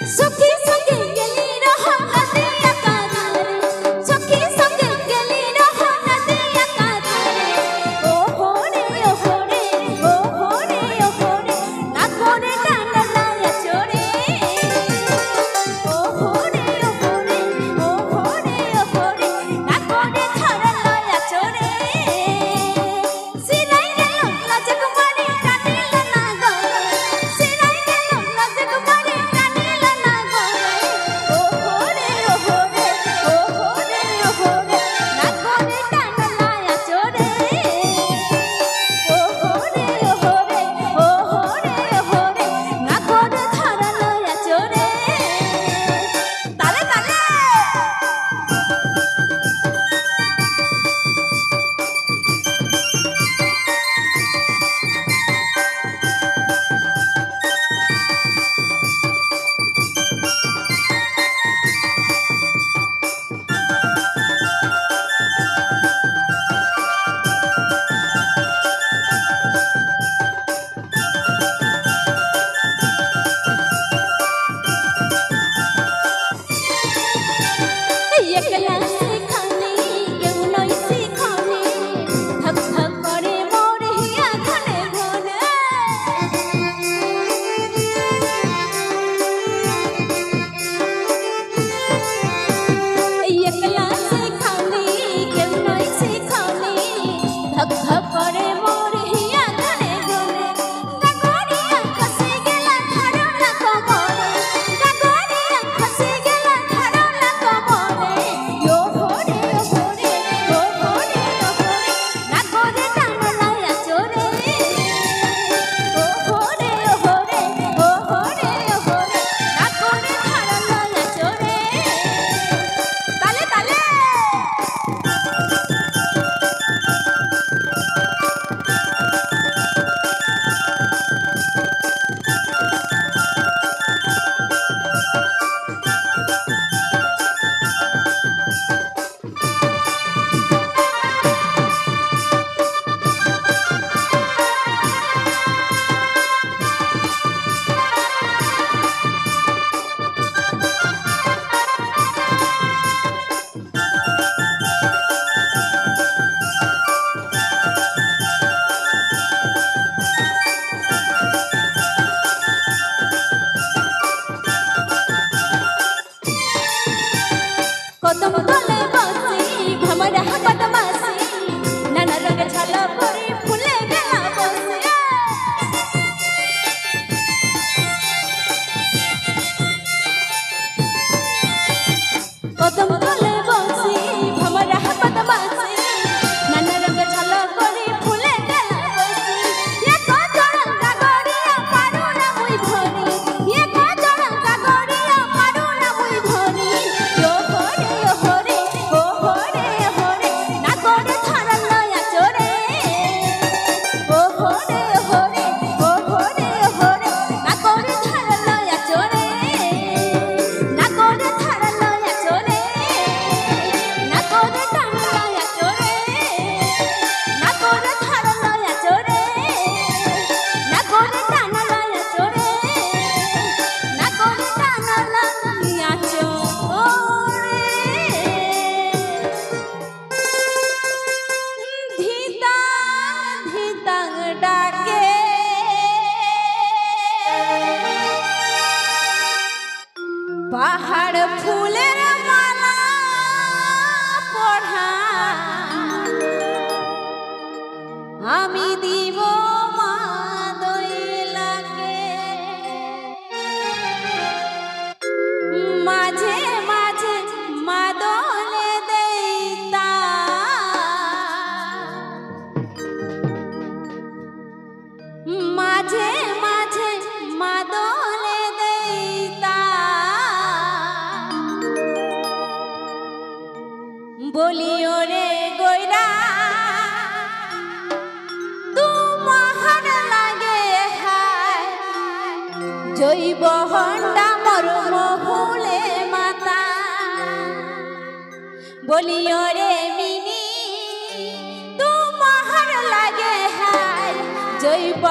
सखी संगे गेली रहा नदिया काधारे सखी संगे गेली रहा नदिया काधारे ओ होरे ओ होरे ओ होरे ओ होरे ना कोरे डांडला या चोरे ओ होरे ओ होरे ओ होरे ओ होरे ना कोरे धरला या चोरे सिराई गेलो राजकुमारी कानिला ना गो सिराई गेलो राजकुमारी कानिला ना गो ओ होरे ओ होरे ओ होरे ओ होरे ना कोरे डांडला या चोरे ओ होरे ओ होरे ओ होरे ओ होरे ना कोरे धरला या चोरे ताले ताले एकला सिखानी केहू नहीं सिखानी धक धक करे मोर हिया घने घने एकला सिखानी केहू नहीं सिखानी धक धक करे मोर हिया घने घने गगोरिया खसे गेला धरला कमरे गगोरिया खसे गेला धरला कमरे यो होरे ओ होरे ओ होरे ओ होरे ना कोरे डांडला या चोरे ओ होरे ओ होरे ओ होरे ओ होरे ना कोरे धरला या चोरे ताले ताले कदम तले बसी भमरा बदमाशी नाना रंग छाल परी फुले गेला बसी कदम तले बसी भमरा बदमाशी नाना रंग छाल परी फुले गेला बसी ये काजल गागरिया पारू ना मुई धरी ये काजल गागरिया पारू ना मुई धरी यो होरे ओ होरे ओ होरे ओ होरे ना कोरे धरला या चोरे ओ होरे ओ होरे ओ होरे ओ होरे ना कोरे धरला या चोरे ना कोरे धरला या चोरे ना कोरे डांडला या चोरे ना कोरे धरला या चोरे ना कोरे डांडला या चोरे ना कोरे डांडला या चोरे धीता धीता डाके पहाड़ फूलेर माला पढ़ा আমি দিব মা দইলাকে মাঝে মাঝে মাদলে দেইতা মাঝে মাঝে মাদলে দেইতা বলিও রে গইরা তোমার লাগে হায় জৈব হন্ডা মর মহুলে মাতা বলিও রে মিনি তোমার লাগে হায় জৈব